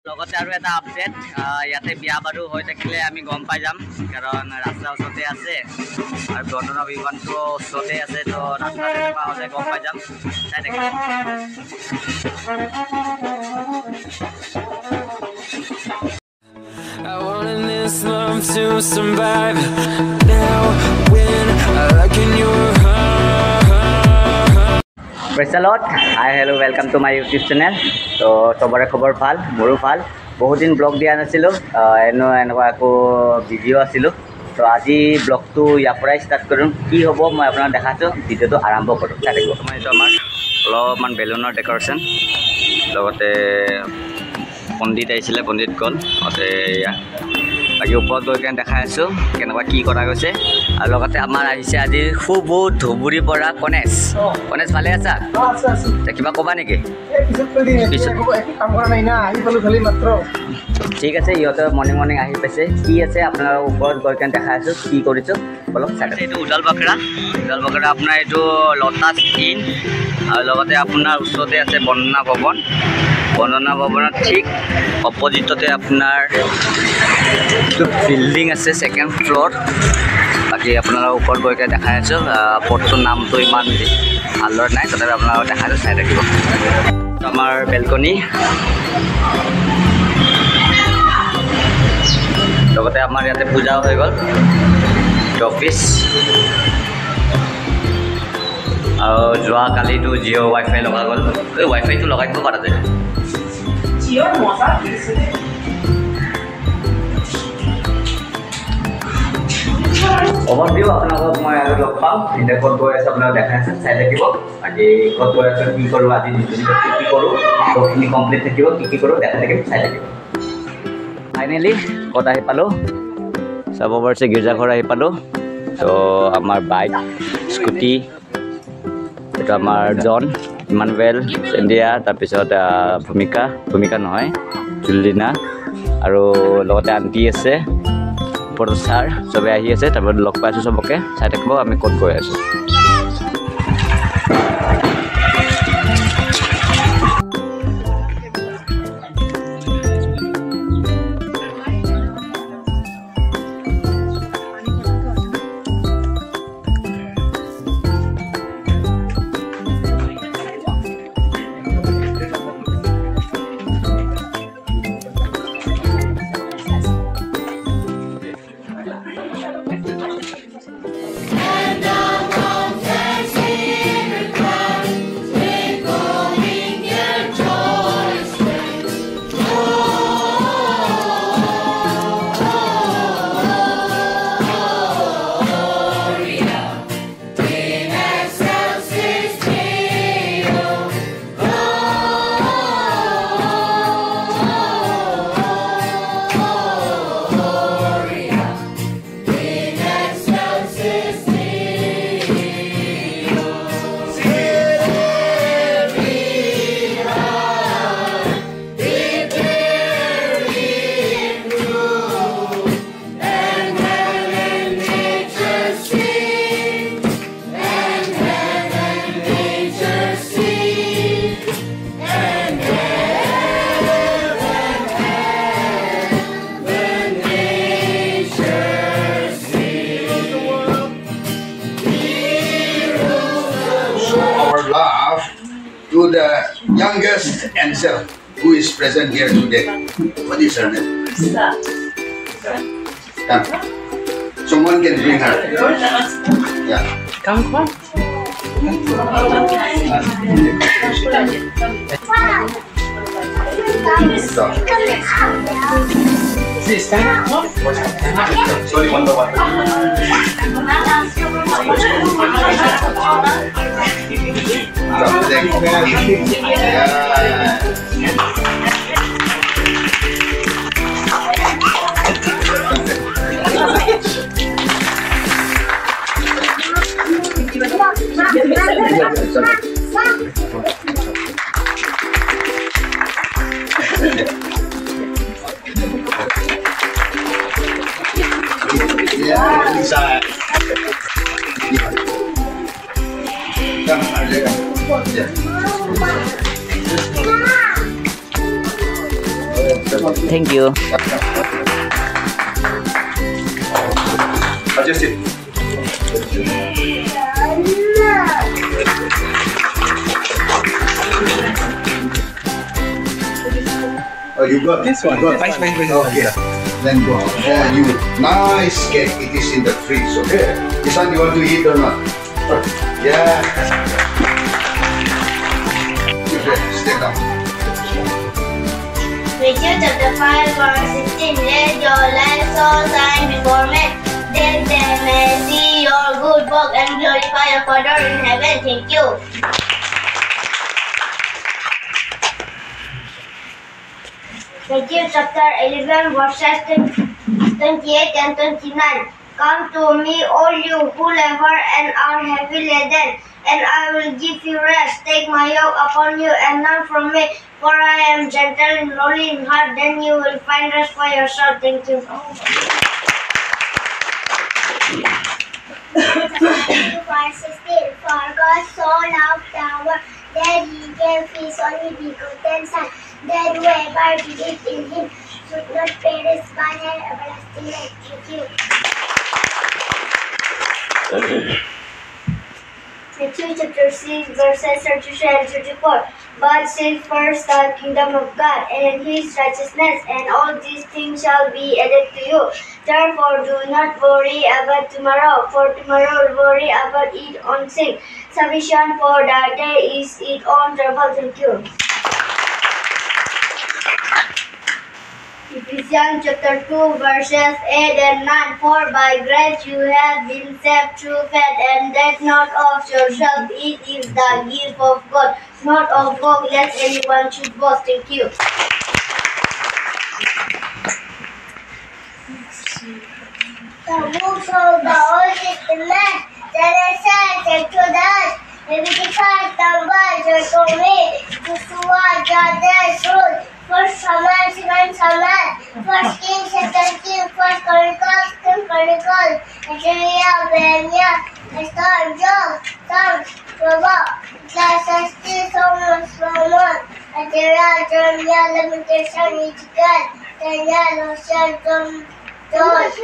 লগতে আৰু এটা আপডেট ইয়াতে বিয়া বাৰু হৈ থাকিলে আমি গম পাই যাম কাৰণ ৰাস্তা ওচৰতে আছে আৰু বৰ্তমান বিমানটো ওচৰতে আছে তো ৰাস্তা তেনেকুৱা হ'লে গম পাই যাম চাই থাকিম I wanted this love to survive now when I look in your heart. Praise the Lord. Hi, hello, welcome to my YouTube channel. So, sobare khobor bhal, moru bhal. Bahut din blog dia nasilo, enwa ako video asilo. So, aji blog tu ya pura start korun. Ki hobo moi apna dekhacho video tu arambho koru. Chai dekho. Moi etu amar অলপমান বেলুনৰ decoration লগতে পণ্ডিত আহিছিলে পণ্ডিত গ'ল তাতে এয়া বাকী ওপৰত গৈ কেনে দেখাই আছোঁ কেনেকুৱা কি কৰা গৈছে আৰু লগতে আমাৰ আহিছে আজি খুব ধুবুৰীৰ পৰা কনেশ ভালে আছা কিবা ক'বা নেকি ঠিক আছে ইহঁতে মৰ্ণিং আহি পাইছে কি আছে আপোনাৰ ওপৰত গৈ কেনে দেখাই আছোঁ কি কৰিছোঁ বলক এইটো উজাল বাকৰা আপোনাৰ এইটো লটাছ ইন আৰু লগতে আপোনাৰ ওচৰতে আছে বন্দনা ভৱনৰ ঠিক অপজিটতে আপোনাৰ বিল্ডিং আছে ছেকেণ্ড ফ্ল'ৰ বাকী আপোনালোকৰ ওপৰত গৈ কেনে দেখাই আছোঁ পথটোৰ নামটো ইমান ভালদৰে নাই তথাপি আপোনালোকক দেখাই আছোঁ চাই থাকিব আমাৰ বেলকনি লগতে আমাৰ ইয়াতে পূজাও হৈ গ'ল অফিচ আৰু যোৱাকালিতো জিঅ' ৱাইফাই লগা গ'ল এই ৱাইফাইটো লগাই দিব পাৰা যায় অভাৰভিউ আপোনালোকক মই আৰু লগ পাম এতিয়া ক'ত গৈ আছে আপোনালোক দেখাই আছে চাই থাকিব আজি ক'ত গৈ আছে কি কৰোঁ আজি কি কৰোঁ চবখিনি কমপ্লিট থাকিব কি কৰোঁ দেখাই থাকিম চাই থাকিব ফাইনেলি ক'ত আহি পালোঁ চাব পাৰিছে গীৰ্জাঘৰ আহি পালোঁ তো আমাৰ বাইক স্কুটি এইটো আমাৰ জন ইমানুৱেল ইণ্ডিয়া তাৰপিছত ভূমিকা নহয় জুলিনা আৰু লগতে আণ্টি আছে ওপৰত ছাৰ চবে আহি আছে তাৰপিছত লগ পাইছোঁ চবকে চাই থাকিব আমি ক'ত গৈ আছোঁ to the youngest Ansel who is present here today. What is her name? Come. Someone can bring her. Yeah. Come. Sorry, one by one. Thank you. Adjust it. Oh, you got this one. Fine. Okay. Then go. You nice cake. It is in the fridge. Okay. This one you want to eat or not? Yeah. Okay. Step down. Matthew chapter 5 verse 16. Let your light so shine before men, that they may see your good work and glorify your Father in heaven. Thank you. Matthew chapter 11 verses 28 and 29. Come to me, all you who labor and are heavy laden, and I will give you rest. Take my yoke upon you and learn from me, for I am gentle and lowly in heart. Then you will find rest for yourself. Thank you. Verse 16. For God so loved the world that He gave His only begotten Son, that whoever believes in Him should not perish but have everlasting life. Thank you. Matthew chapter 6 verses 33 and 34. But seek first the kingdom of God and His righteousness, and all these things shall be added to you. Therefore do not worry about tomorrow, for tomorrow will worry about its own thing. Sufficient for the day is its own trouble. Thank you. Ephesians chapter 2 verses 8 and 9. For by grace you have been saved through faith, and that not of yourself, it is the gift of God, not of works, lest anyone should boast. Thank you. The books of the Old Testament, Genesis, Exodus, Leviticus, Numbers, Deuteronomy, Joshua, Judges, Ruth, First Samuel, Second Samuel, First Kings, Second Kings, First Chronicles, Second Chronicles, Isaiah, Nehemiah, Esther, Job, Psalms, Proverbs, Ecclesiastes, Song of Solomon, Isaiah, Jeremiah, Lamentation, Ezekiel, Daniel, Hosea, John, Amos,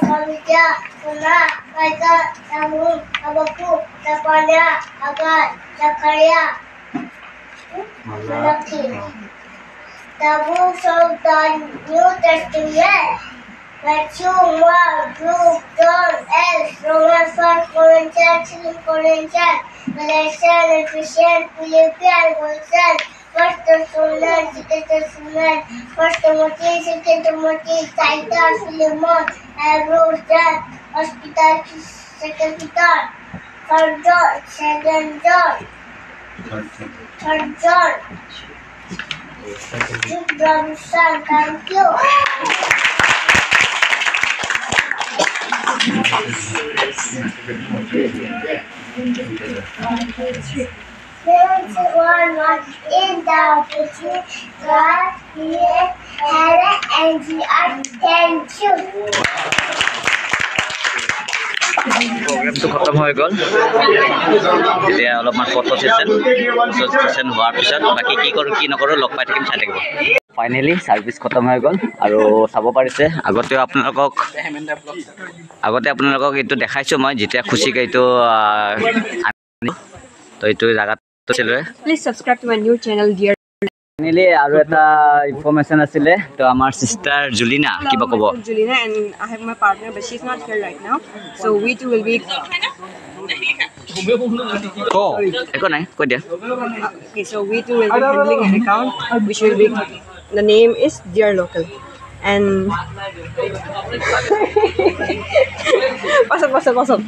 Hosea, Jonah, Micah, Nahum, Habakkuk, Zephaniah, Haggai, Zechariah, Malachi. The books of the New Testament: Matthew, Mark, Luke, John, Acts, Romans, 1 Corinthians, 2 Corinthians, Galatians, Ephesians, Philippians, Colossians, 1 Thessalonians, 2 Thessalonians, 1 Timothy, 2 Timothy, Titus, Philemon, Hebrews, John, 1 Peter, 2 Peter, 3 John, 2 John, 3 John. Thank you. There one in the beginning, God created heaven and the earth. Thank you. প্ৰগ্ৰেমটো খতম হৈ গ'ল এতিয়া অলপমান photo সেশ্যন হোৱাৰ পিছত বাকী কি কৰোঁ কি নকৰোঁ লগ পাই থাকিম চাই থাকিব ফাইনেলি ছাৰ্ভিচ খতম হৈ গ'ল আৰু চাব পাৰিছে আগতে আপোনালোকক এইটো দেখাইছোঁ মই যেতিয়া খুচিকে এইটো তো এইটো জেগাত আছিলে Please subscribe to my new channel, dear. Finally আৰু এটা ইনফৰমেশ্যন আছিলে তো আমাৰ সিষ্টাৰ জুলিনা কিবা ক'ব Julina, and I have my partner, but she's not here right now. So we two will be. একো নাই কৈ দিয়া Okay, so we two will be handling an account, which will be. The name is Dear Local, and. Pass up.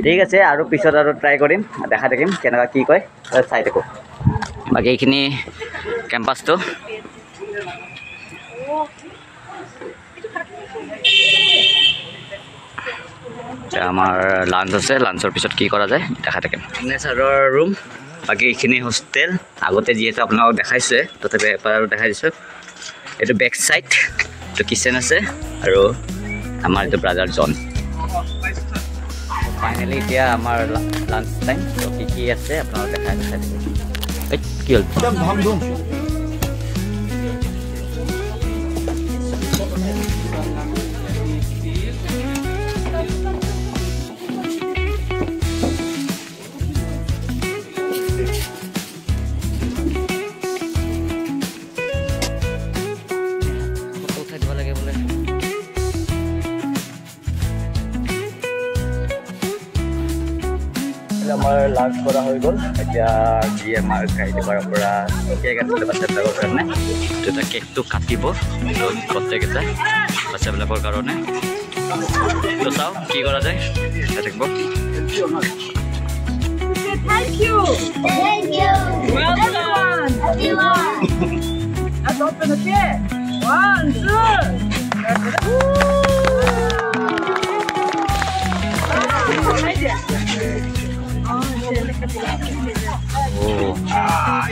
ঠিক আছে আৰু পিছত আৰু try কৰিম দেখা থাকিম কেনেকুৱা কি কয় চাই থাকোঁ বাকী এইখিনি কেম্পাছটো আমাৰ লাঞ্চ আছে লাঞ্চৰ পিছত কি কৰা যায় দেখা থাকিম নেচাৰৰ ৰুম বাকী এইখিনি হোষ্টেল আগতে যিহেতু আপোনালোকক দেখাইছে তথাপি এবাৰ আৰু দেখাই দিছোঁ এইটো বেক চাইড এইটো কিচেন আছে আৰু আমাৰ এইটো ব্ৰাদাৰ জন ফাইনেলি এতিয়া আমাৰ লাঞ্চ টাইম তো কি আছে আপোনালোকক দেখাই থাকিব কি হ'ল আমাৰ লাঞ্চ কৰা হৈ গ'ল এতিয়া যি আমাৰ গাড়ী পৰা কেক আনিছিলে বাচ্চাবিলাকৰ কাৰণে তেতিয়া কেকটো কাটিব প্ৰত্যেককেইটা বাচ্চাবিলাকৰ কাৰণে তো চাওঁ কি কৰা যায় চাই থাকিব Thank you. Thank you. Well done. Let's open the cake. 1, 2.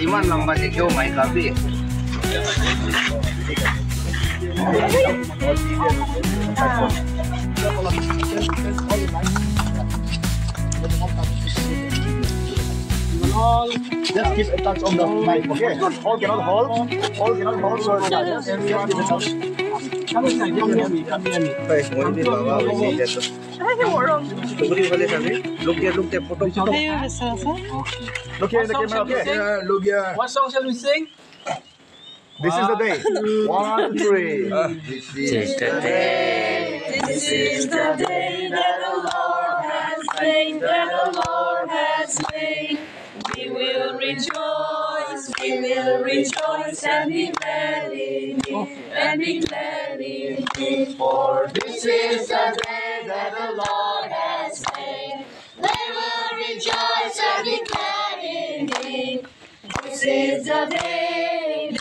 Iman lamba si Joe may kabi. Just give a touch on the knife, okay? All cannot hold. All cannot hold. So just give a touch. Come near me. Guys, what is Baba? Look here, photo. Look here in the camera, okay? Yeah, look here. What song shall we sing? This is the day. 1, 3. This is the day. This is the day that the Lord has made, that the Lord has made. We will rejoice and be glad in it, and be glad in it. For this is the day that the Lord has made. We will rejoice and be glad in it. This is the day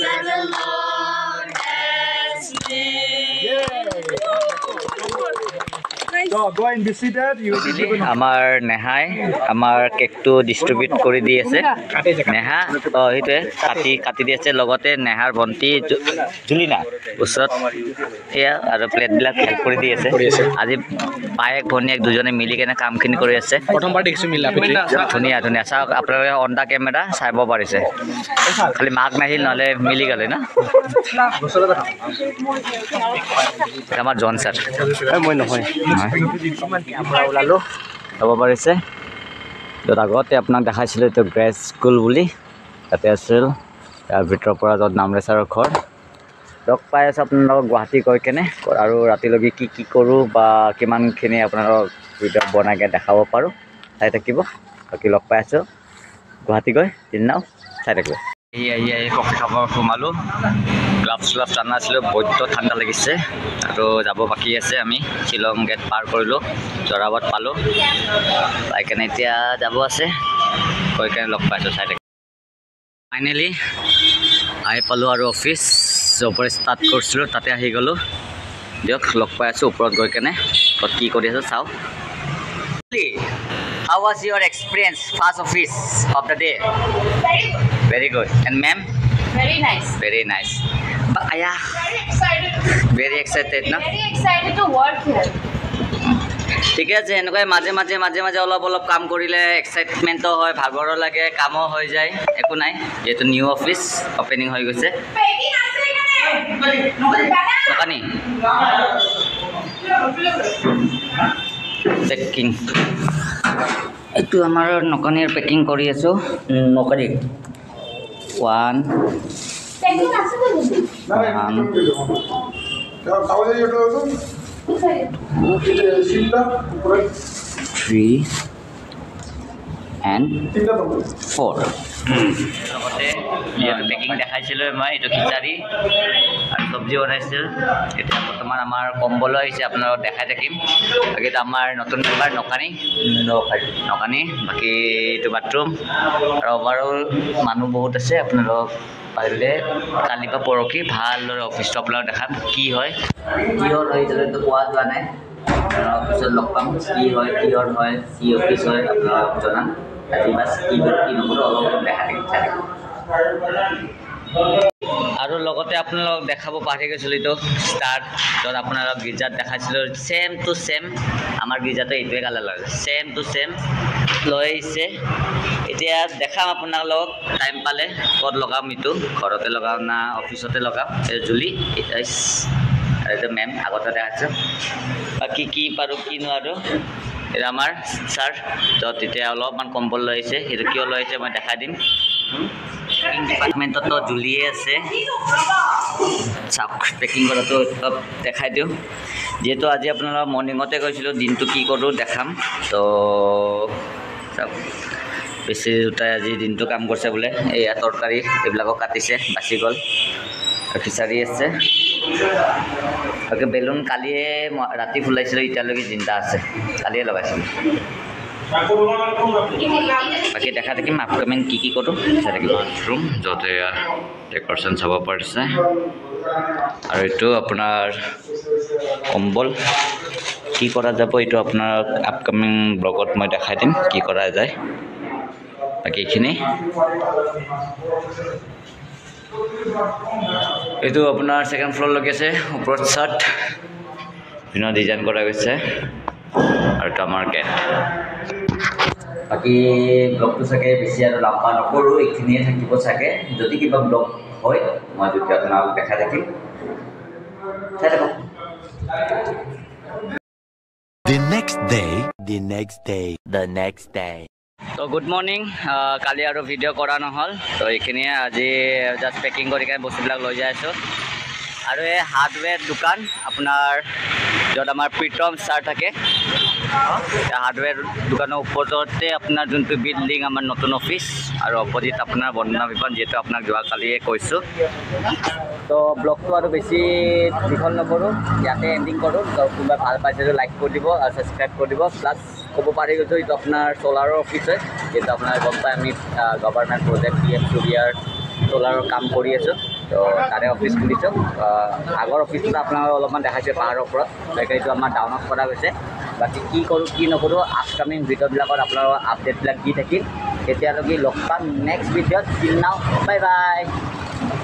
that the Lord has made. So go and be seated. You will be given. আমাৰ নেহাই আমাৰ কেকটো distribute কৰি দি আছে নেহা সেইটোৱে কাটি দি আছে লগতে নেহাৰ ভণ্টি জুলিনা ওচৰত এয়া আৰু প্লেটবিলাক হেল্প কৰি দি আছে আজি পায়েক ভনীয়েক দুজনে মিলি কেনে কামখিনি কৰি আছে প্ৰথমবাৰ দেখিছোঁ মিলা ধুনীয়া চাওক আপোনালোকে অন দা কেমেৰা চাব পাৰিছে খালি মাক নাহিল নহ'লে মিলি গ'লে ন আমাৰ জন ছাৰ মই নহয় ওলালোঁ চাব পাৰিছে য'ত আগতে আপোনাক দেখাইছিলোঁ এইটো গ্ৰেছ স্কুল বুলি তাতে আছিল তাৰ ভিতৰৰ পৰা য'ত নামৰে ছাৰৰ ঘৰ লগ পাই আছোঁ আপোনালোকক গুৱাহাটী গৈ কেনে আৰু ৰাতিলৈকে কি কৰোঁ বা কিমানখিনি আপোনালোকক ভিডিঅ' বনাই দেখাব পাৰোঁ চাই থাকিব বাকী লগ পাই আছোঁ গুৱাহাটী গৈ দিনাও চাই থাকিব আহি কফি খাব সোমালোঁ গ্লাভছ আনা আছিলোঁ বৈদ্য ঠাণ্ডা লাগিছে আৰু যাব বাকী আছে আমি শ্বিলং গেট পাৰ কৰিলোঁ জৰাবাদ পালোঁ পাই কেনে এতিয়া যাব আছে গৈ কেনে লগ পাইছোঁ চাই থাকিব ফাইনেলি আহি পালোঁ আৰু অফিচ য'ৰ ষ্টাৰ্ট কৰিছিলোঁ তাতে আহি গ'লোঁ দিয়ক লগ পাই আছোঁ ওপৰত গৈ কেনে ক'ত কি কৰি আছোঁ চাওঁ How was your experience, first office of the day? Very good. And ma'am? Very nice. Very nice. But yeah. Very excited. Very excited, no? Very excited to work here. ঠিকে আছে এনেকৈ মাজে মাজে অলপ কাম কৰিলে এক্সাইটমেণ্টো হয় ভাগৰো লাগে কামো হৈ যায় একো নাই যিহেতু নিউ অফিচ অপেনিং হৈ গৈছে নকানি পেকিং এইটো আমাৰ নকানিৰ পেকিং কৰি আছোঁ নকানি 3 and 4 লগতে পেকিং দেখাইছিলোঁ মই এইটো খিচাৰি আৰু চব্জি বনাইছিল এতিয়া বৰ্তমান আমাৰ কম্বলো আহিছে আপোনালোকক দেখাই থাকিম বাকী আমাৰ নতুন মেম্বাৰ নকানি বাকী এইটো বাথৰুম আৰু অভাৰঅল মানুহ বহুত আছে আপোনালোক পাৰিলে কালি বা পৰহি ভালদৰে অফিচটো আপোনালোক দেখাম কি হয় এতিয়ালৈতো পোৱা যোৱা নাই অফিচত লগ পাম কি হয় কি অফিচ হয় আপোনালোক জনাম আজি বাছ কি নকৰোঁ অলপ দেখা থাকিম আৰু লগতে আপোনালোক দেখাব পাহৰি গৈছিলোঁ এইটো ষ্টাৰ য'ত আপোনালোক গীৰ্জাত দেখাইছিলোঁ ছেম টু ছেম আমাৰ গীৰ্জাটো এইটোৱে কালাৰ লাগে ছেম টু ছেম লৈ আহিছে এতিয়া দেখাম আপোনালোক টাইম পালে ক'ত লগাম এইটো ঘৰতে লগাম না অফিচতে লগাম এই জুলি এইটো মেম আগতে দেখাইছোঁ বাকী কি পাৰোঁ কি নোৱাৰোঁ এটা আমাৰ ছাৰ য'ত এতিয়া অলপমান কম্বল লৈ আহিছে সেইটো কিয় লৈ আহিছে মই দেখাই দিম ডিপাৰ্টমেণ্টতো জুলিয়ে আছে চাওক পেকিং কৰাটো অলপ দেখাই দিওঁ যিহেতু আজি আপোনালোক মৰ্ণিঙতে কৈছিলোঁ দিনটো কি কৰোঁ দেখাম তো চাওক বেছি দুটাই আজি দিনটো কাম কৰিছে বোলে এয়া তৰকাৰী এইবিলাকো কাটিছে বাচি গ'ল খিচাৰি আছে বেলুন কালিয়ে ৰাতি ফুলাইছিলোঁ এতিয়ালৈকে জিন্দা আছে কালিয়ে লগাইছিলোঁ বাকী দেখা থাকিম আপকামিং কি কৰোঁ চাই থাকিম বাথৰুম য'তে ডেক'ৰেশ্যন চাব পাৰিছে আৰু এইটো আপোনাৰ কম্বল কি কৰা যাব এইটো আপোনাৰ আপকামিং ব্লগত মই দেখাই দিম কি কৰা যায় বাকী এইখিনি এইটো আপোনাৰ ছেকেণ্ড ফ্ল'ৰলৈকে আছে ওপৰত চাৰ্ট বিভিন্ন ডিজাইন কৰা গৈছে আৰু এইটো আমাৰ গেট বাকী ব্লগটো চাগে বেছি আৰু লাম্বা নকৰোঁ এইখিনিয়ে থাকিব চাগে যদি কিবা ব্লগ হয় মই যদি আপোনালোক দেখাই থাকিম চাই থাকক The next day. তো গুড মৰ্ণিং কালি আৰু ভিডিঅ' কৰা নহ'ল তো এইখিনিয়ে আজি জাষ্ট পেকিং কৰি কিনে বস্তুবিলাক লৈ যাই আছোঁ আৰু এই হাৰ্ডৱেৰ দোকান আপোনাৰ য'ত আমাৰ প্ৰীতম ছাৰ থাকে হাৰ্ডৱেৰ দোকানৰ ওপৰতে আপোনাৰ যোনটো বিল্ডিং আমাৰ নতুন অফিচ আৰু অপজিট আপোনাৰ বন্দনা বিমান যিহেতু আপোনাক যোৱাকালিয়ে কৈছোঁ তো ব্লগটো আৰু বেছি দীঘল নকৰোঁ ইয়াতে এণ্ডিং কৰোঁ তো কোনোবাই ভাল পাইছে যদি লাইক কৰি দিব আৰু ছাবস্ক্ৰাইব কৰি দিব প্লাছ ক'ব পাৰি গৈছোঁ এইটো আপোনাৰ চ'লাৰৰ অফিচ হয় যিহেতু আপোনাৰ গম পাই আমি গভৰ্ণমেণ্ট প্ৰজেক্ট PM চুৰিয়াৰ চ'লাৰৰ কাম কৰি আছোঁ তো তাৰে অফিচ খুলিছোঁ আগৰ অফিচটো আপোনালোকে অলপমান দেখাইছে পাহাৰৰ ওপৰত গতিকে এইটো আমাৰ টাউনত কৰা গৈছে বাকী কি কৰোঁ কি নকৰোঁ আপকামিং ভিডিঅ'বিলাকত আপোনালোকৰ আপডেটবিলাক দি থাকিম তেতিয়ালৈকে লগ পাম নেক্সট ভিডিঅ'ত চিল নাও বাই বাই